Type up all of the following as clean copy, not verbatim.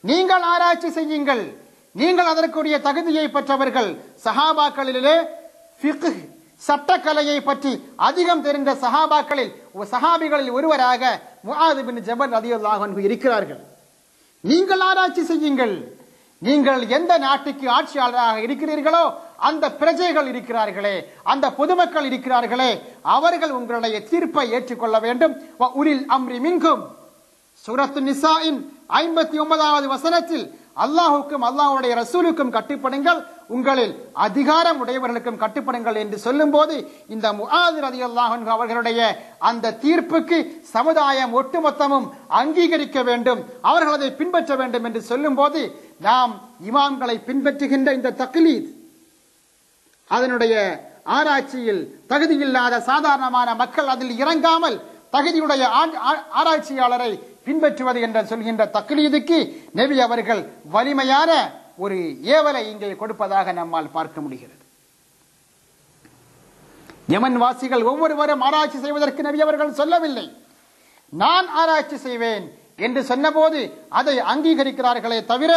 நீங்கள் ஆராய்ச்சி செய்யுங்கள், நீங்கள் அதற்குரிய தகுதியை பெற்றவர்கள். சஹாபாக்களிலே ஃபிக்ஹ் சட்டக்கலையை பற்றி அதிகம் தெரிந்த சஹாபிகளில் ஒருவராக முஆத் பின் ஜபல் ரலியல்லாஹு அன்ஹு இருக்கிறார்கள். நீங்கள் ஆராய்ச்சி செய்யுங்கள். நீங்கள் எந்த நாட்டுக்கு ஆட்சியாளராக இருக்கிறீர்களோ அந்த பிரஜைகள் இருக்கிறார்களே, அந்த பொதுமக்கள் இருக்கிறார்களே, அவர்கள் உங்களுடைய தீர்ப்பை ஏற்றுக்கொள்ள வேண்டும். உலில் அம்ரி மின்கும் சூரத்து நிசாஇன் 59வது வசனத்தில் அல்லாஹ்வுக்கும் அல்லாஹ்வுடைய ரசூலுக்கும் கட்டுப்படுங்கள், உங்களில் அதிகாரம் உடையவர்களுக்கும் கட்டுப்படுங்கள் என்று சொல்லும் போது இந்த முஆத் ரலியல்லாஹு அன்ஹு அவர்களுடைய அந்த தீர்ப்புக்கு சமுதாயம் ஒட்டுமொத்தமும் அங்கீகரிக்க வேண்டும், அவர்கள் அதை பின்பற்ற வேண்டும் என்று சொல்லும் போது நாம் இமாம்களை பின்பற்றுகின்ற இந்த தக்லீத், அதனுடைய ஆராய்ச்சியில் தகுதியில்லாத சாதாரணமான மக்கள் அதில் இறங்காமல் தகுதியுடைய ஆராய்ச்சியாளரை பின்பற்றுவது என்று சொல்கின்ற தக்லீதுக்கு நபி அவர்கள் வலிமையான ஒரு ஏவலை இங்கே கொடுப்பதாக நம்மால் பார்க்க முடிகிறது. யமன் வாசிகள் ஒவ்வொருவரும் ஆராய்ச்சி செய்வதற்கு நபி அவர்கள் சொல்லவில்லை. நான் ஆராய்ச்சி செய்வேன் என்று சொன்னபோது அதை அங்கீகரிக்கிறார்களே தவிர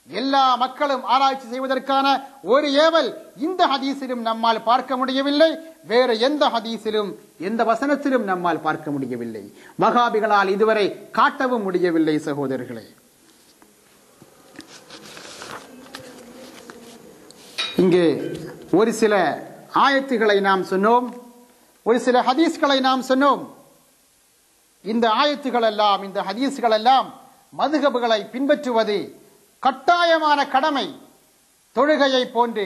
எல்லா மக்களும் ஆராய்ச்சி செய்வதற்கான ஒரு ஏவல் இந்த ஹதீஸிலும் நம்மால் பார்க்க முடியவில்லை. வேறு எந்த ஹதீஸிலும் எந்த வசனத்திலும் நம்மால் பார்க்க முடியவில்லை. வஹாபிகளால் இதுவரை காட்டவும் முடியவில்லை. சகோதரர்களே, இங்கே ஒரு சில ஆயத்துகளை நாம் சொன்னோம், ஒரு சில ஹதீஸ்களை நாம் சொன்னோம். இந்த ஆயத்துகள் எல்லாம், இந்த ஹதீஸ்கள் எல்லாம் மதுஹபுகளை பின்பற்றுவது கட்டாயமான கடமை. தொழுகையை போன்று,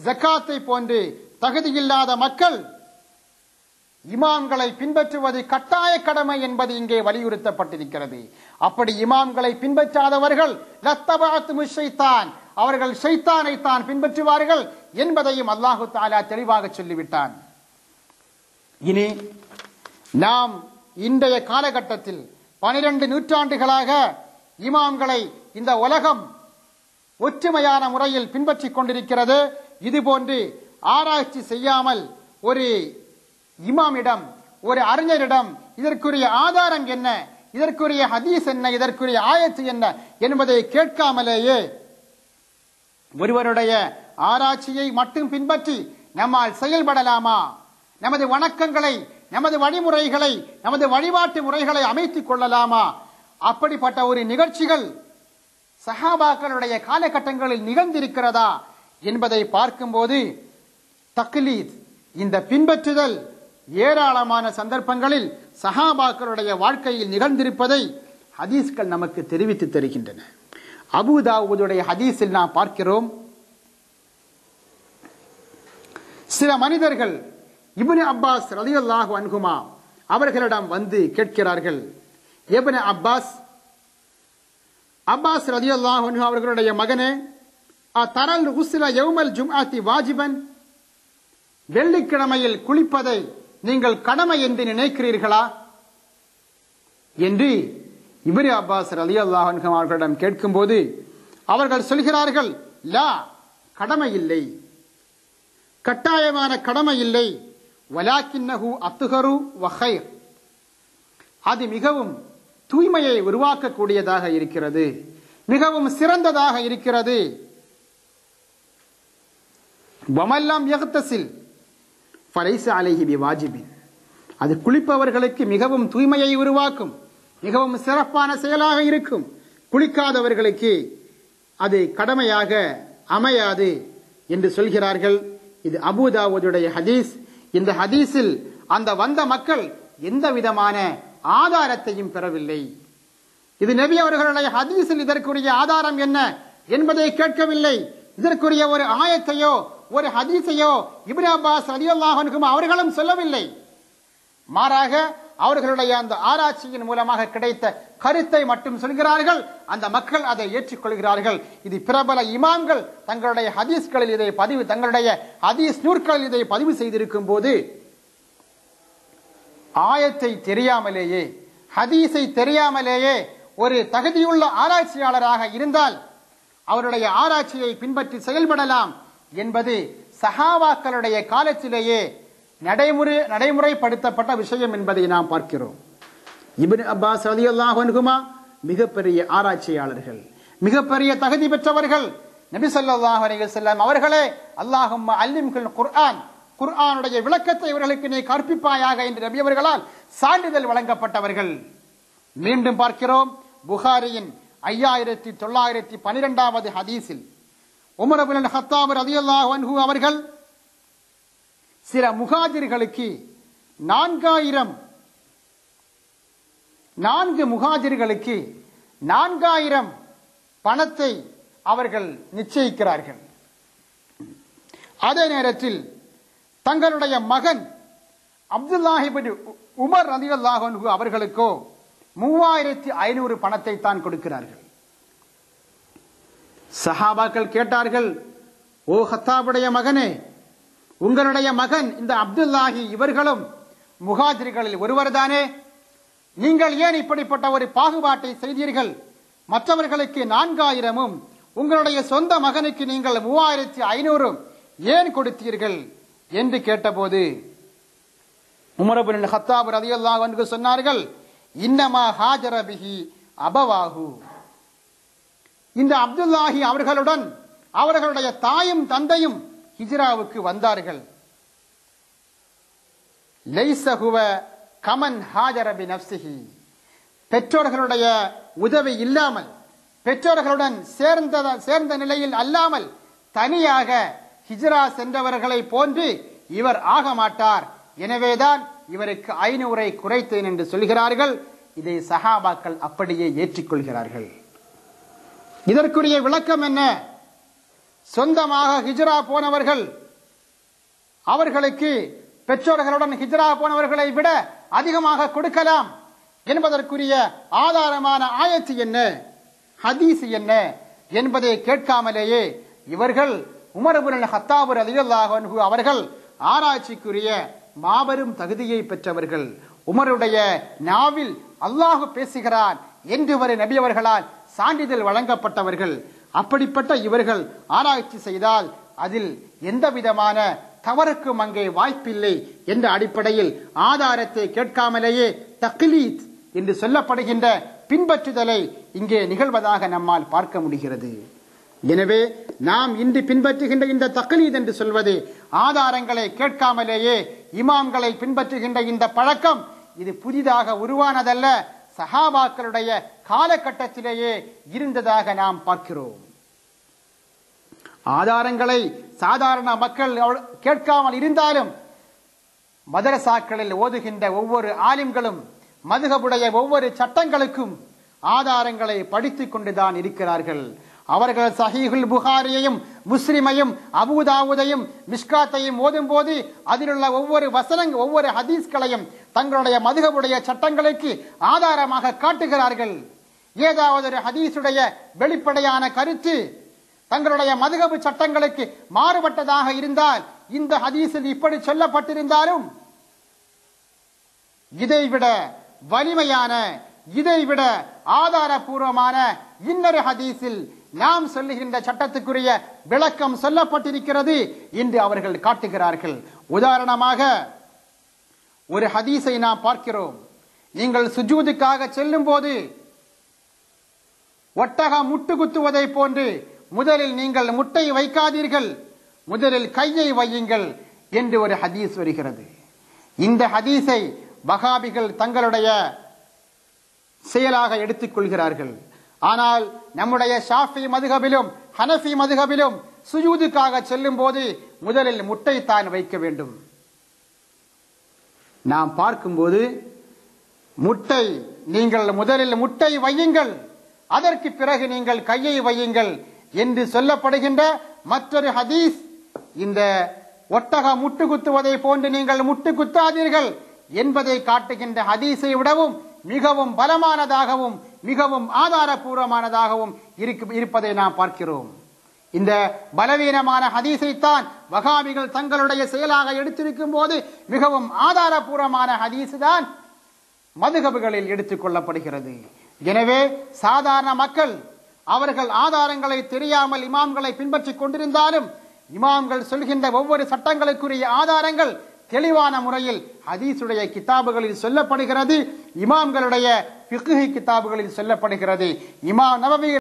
ஜக்காத்தை போன்று தகுதியில்லாத மக்கள் இமாம்களை பின்பற்றுவது கட்டாய கடமை என்பது இங்கே வலியுறுத்தப்பட்டிருக்கிறது. அப்படி இமாம்களை பின்பற்றாதவர்கள் அவர்கள் ஷைத்தானை தான் பின்பற்றுவார்கள் என்பதையும் அல்லாஹு தஆலா தெளிவாக சொல்லிவிட்டான். இனி நாம் இன்றைய காலகட்டத்தில் 12 நூற்றாண்டுகளாக இமாம்களை இந்த உலகம் ஒற்றுமையான முறையில் பின்பற்றிக் கொண்டிருக்கிறது. இதுபோன்று ஆராய்ச்சி செய்யாமல் ஒரு இமாமிடம், ஒரு அறிஞரிடம் இதற்குரிய ஆதாரம் என்ன, இதற்குரிய ஹதீஸ் என்ன, இதற்குரிய ஆயத்து என்ன என்பதை கேட்காமலேயே ஒருவருடைய ஆராய்ச்சியை மட்டும் பின்பற்றி நம்மால் செயல்படலாமா? நமது வணக்கங்களை, நமது வழிமுறைகளை, நமது வழிபாட்டு முறைகளை அமைத்துக் கொள்ளலாமா? அப்படிப்பட்ட ஒரு நிகழ்ச்சிகள் சஹாபாக்களுடைய காலகட்டங்களில் நிகழ்ந்திருக்கிறதா என்பதை பார்க்கும்போது தக்லீத், இந்த பின்பற்றுதல் ஏராளமான சந்தர்ப்பங்களில் சஹாபாக்களுடைய வாழ்க்கையில் நிகழ்ந்திருப்பதை ஹதீஸ்கள் நமக்கு தெரிவித்து தருகின்றன. அபூ தாவூதுடைய ஹதீஸில் நாம் பார்க்கிறோம், சில மனிதர்கள் இப்னு அப்பாஸ் ரலியல்லாஹு அன்ஹுமா அவர்களிடம் வந்து கேட்கிறார்கள். இப்னு அப்பாஸ் ரலியல்லாஹு அன்ஹு அவர்களுடைய மகனே, தரல் குஸ்ல யௌமல் ஜும்ஆத்தி வாஜிபன், வெள்ளிக்கிழமையில் குளிப்பதை நீங்கள் கடமை என்று நினைக்கிறீர்களா என்று இப்னு அப்பாஸ் ரலியல்லாஹு அன்ஹு அவர்களிடம் கேட்கும்போது அவர்கள் சொல்கிறார்கள், லா, கடமை இல்லை, கட்டாயமான கடமை இல்லை, வலாக்கின்னஹு அத்ஹரு வ கைர், அது மிகவும் தூய்மையை உருவாக்கக்கூடியதாக இருக்கிறது, மிகவும் சிறந்ததாக இருக்கிறது. வமல்லாம் யக்தசில் ஃபலைஸ அலைஹி பிவாஜிபின், அது குளிப்பவர்களுக்கு மிகவும் தூய்மையை உருவாக்கும், மிகவும் சிறப்பான செயலாக இருக்கும். குளிக்காதவர்களுக்கு அது கடமையாக அமையாது என்று சொல்கிறார்கள். இது அபூ தாவூதுடைய ஹதீஸ். இந்த ஹதீஸில் அந்த வந்த மக்கள் எந்த விதமான ஆதாரத்தையும் பெறவில்லை. இது நபி அவர்களுடைய ஹதீஸில் இதற்குரிய ஆதாரம் என்ன என்பதை கேட்கவில்லை. இதற்குரிய ஒரு ஆயத்தையோ ஒரு ஹதீஸையோ இப்னு அப்பாஸ் ரலியல்லாஹு அன்ஹு அவர்களும் சொல்லவில்லை. மாறாக அவர்களுடைய அந்த ஆராய்ச்சியின் மூலமாக கிடைத்த கருத்தை மட்டும் சொல்கிறார்கள். அந்த மக்கள் அதை ஏற்றுக்கொள்கிறார்கள். இது பிரபல இமாம்கள் தங்களுடைய ஹதீஸ்களில் இதை தங்களுடைய ஹதீஸ் நூற்களில் இதை பதிவு செய்திருக்கும் போது ஆயத்தை தெரியாமலேயே, ஹதீஸை தெரியாமலேயே ஒரு தகுதியுள்ள ஆராய்ச்சியாளராக இருந்தால் அவருடைய ஆராய்ச்சியை பின்பற்றி செயல்படலாம் என்பது சஹாபாக்களுடைய காலத்திலேயே நடைமுறைப்படுத்தப்பட்ட விஷயம் என்பதை நாம் பார்க்கிறோம். இப்னு அப்பாஸ் ரலியல்லாஹு அன்ஹுமா மிகப்பெரிய ஆராய்ச்சியாளர்கள், மிகப்பெரிய தகுதி பெற்றவர்கள். நபி ஸல்லல்லாஹு அலைஹி வஸல்லம் அவர்களே அல்லாஹும்ம அல்லிம்குல் குர்ஆன், குர்ஆனுடைய விளக்கத்தை இவர்களுக்கு நீ கற்பிப்பாயாக என்று நபி அவர்களால் சான்றிதழ் வழங்கப்பட்டவர்கள். மீண்டும் பார்க்கிறோம் புகாரியின் 5912வது ஹதீஸில் உமர் இப்னு கத்தாப் ரலியல்லாஹு அன்ஹு அவர்கள் சில முஹாஜிர்களுக்கு 4 முஹாஜிர்களுக்கு 4000 பணத்தை அவர்கள் நிச்சயிக்கிறார்கள். அதே நேரத்தில் தங்களுடைய மகன் அப்துல்லாஹ் இப்னு உமர் ரலியல்லாஹு அன்ஹு அவர்களுக்கோ 3500 பணத்தை தான் கொடுக்கிறார்கள். சஹாபாக்கள் கேட்டார்கள், ஓ கத்தாபுடைய மகனே, உங்களுடைய மகன் இந்த அப்துல்லாஹி இவர்களும் முஹாஜிர்களில் ஒருவர்தானே, நீங்கள் ஏன் இப்படிப்பட்ட ஒரு பாகுபாட்டை செய்தீர்கள்? மற்றவர்களுக்கு 4000ம் உங்களுடைய சொந்த மகனுக்கு நீங்கள் 3500 ஏன் கொடுத்தீர்கள் என்று கேட்டபோது உமர் இப்னு கத்தாப் ரலியல்லாஹு அன்ஹு சொன்னார்கள், இன்னமா ஹாஜர பிஹி அபவாஹு, இந்த அப்துல்லாஹி அவர்களுடன் அவர்களுடைய தாயும் தந்தையும் ஹிஜ்ராவுக்கு வந்தார்கள். லைஸ ஹுவ கமன் ஹாஜர பினஃப்ஸிஹி, பெற்றோர்களுடைய உதவி இல்லாமல், பெற்றோர்களுடன் சேர்ந்த நிலையில் அல்லாமல் தனியாக ஹிஜ்ரா சென்றவர்களை போன்று இவர் ஆக மாட்டார். எனவேதான் இவருக்கு 500 குறைத்தேன் என்று சொல்கிறார்கள். இதை சஹாபாக்கள் அப்படியே ஏற்றுக்கொள்கிறார்கள். இதற்குரிய விளக்கம் என்ன? சொந்தமாக ஹிஜ்ரா போனவர்கள் அவர்களுக்கு பெற்றோர்களுடன் ஹிஜ்ரா போனவர்களை விட அதிகமாக கொடுக்கலாம் என்பதற்குரிய ஆதாரமான ஆயத்து என்ன, ஹதீஸ் என்ன என்பதை கேட்காமலேயே இவர்கள் உமர் இப்னு கத்தாப் ரலியல்லாஹு அன்ஹு அவர்கள் ஆராய்ச்சிக்குரிய மாபெரும் தகுதியை பெற்றவர்கள். உமருடைய நாவில் அல்லாஹ் பேசுகிறான் என்று ஒரு நபி அவர்களால் சான்றிதழ் வழங்கப்பட்டவர்கள். அப்படிப்பட்ட இவர்கள் ஆராய்ச்சி செய்தால் அதில் எந்த விதமான தவறுக்கும் அங்கே வாய்ப்பில்லை என்ற அடிப்படையில் ஆதாரத்தை கேட்காமலேயே தக்லீத் என்று சொல்லப்படுகின்ற பின்பற்றுதலை இங்கே நிகழ்வதாக நம்மால் பார்க்க முடிகிறது. எனவே நாம் இன்று பின்பற்றுகின்ற இந்த தக்லீத் என்று சொல்வது ஆதாரங்களை கேட்காமலேயே இமாம்களை பின்பற்றுகின்ற இந்த பழக்கம் இது புதிதாக உருவானதல்ல, சஹாபாக்களுடைய காலகட்டத்திலேயே இருந்ததாக நாம் பார்க்கிறோம். ஆதாரங்களை சாதாரண மக்கள் கேட்காமல் இருந்தாலும் மதரசாக்களில் ஓதுகின்ற ஒவ்வொரு ஆலிம்களும் மதுஹபுடைய ஒவ்வொரு சட்டங்களுக்கும் ஆதாரங்களை படித்துக் கொண்டுதான் இருக்கிறார்கள். அவர்கள் சஹீஹுல் புகாரியையும் முஸ்லிமையும் அபூதாவுதையும் மிஷ்காத்தையும் ஓதும் போது அதிலுள்ள ஒவ்வொரு ஹதீஸ்களையும் தங்களுடைய மதுஹபுடைய சட்டங்களுக்கு ஆதாரமாக காட்டுகிறார்கள். ஏதாவது ஒரு ஹதீஸுடைய வெளிப்படையான கருத்து தங்களுடைய மதுஹபு சட்டங்களுக்கு மாறுபட்டதாக இருந்தால், இந்த ஹதீஸில் இப்படி சொல்லப்பட்டிருந்தாலும் இதைவிட வலிமையான, இதைவிட ஆதாரபூர்வமான இன்னொரு ஹதீஸில் நாம் சொல்லுகின்ற சட்டத்துக்குரிய விளக்கம் சொல்லப்பட்டிருக்கிறது என்று அவர்கள் காட்டுகிறார்கள். உதாரணமாக ஒரு ஹதீஸை நாம் பார்க்கிறோம். நீங்கள் சுஜூதுக்காக செல்லும் போது ஒட்டக முட்டு குத்துவதை போன்று முதலில் நீங்கள் முட்டை வைக்காதீர்கள், முதலில் கையை வையுங்கள் என்று ஒரு ஹதீஸ் வருகிறது. இந்த ஹதீஸை வஹாபிகள் தங்களுடைய செயலாக எடுத்துக் கொள்கிறார்கள். ஆனால் நம்முடைய ஷாஃபி மதுஹபிலும் ஹனஃபி மதுஹபிலும் சுஜூதுக்காக செல்லும் போது முதலில் முட்டை தான் வைக்க வேண்டும். நாம் பார்க்கும்போது முட்டை, நீங்கள் முதலில் முட்டை வையுங்கள், அதற்கு பிறகு நீங்கள் கையை வையுங்கள் என்று சொல்லப்படுகின்ற மற்றொரு ஹதீஸ் இந்த ஒட்டக முட்டு குத்துவதை போன்று நீங்கள் முட்டு குத்தாதீர்கள் என்பதை காட்டுகின்ற ஹதீஸை விடவும் மிகவும் பலமானதாகவும் மிகவும் ஆதாரபூர்வமானதாகவும் இருப்பதை நாம் பார்க்கிறோம். இந்த பலவீனமான ஹதீஸைத்தான் வஹாபிகள் தங்களுடைய செயலாக எடுத்திருக்கும் போது மிகவும் ஆதாரபூர்வமான ஹதீஸ் தான் மதுஹபுகளில் எடுத்துக் கொள்ளப்படுகிறது. எனவே சாதாரண மக்கள் அவர்கள் ஆதாரங்களை தெரியாமல் இமாம்களை பின்பற்றிக் கொண்டிருந்தாலும் இமாம்கள் சொல்கின்ற ஒவ்வொரு சட்டங்களுக்குரிய ஆதாரங்கள் தெளிவான முறையில் ஹதீஸுடைய கிதாபுகளில் சொல்லப்படுகிறது, இமாம்களுடைய ஃபிக்ஹ் கிதாபுகளில் சொல்லப்படுகிறது. இமாம் நவவி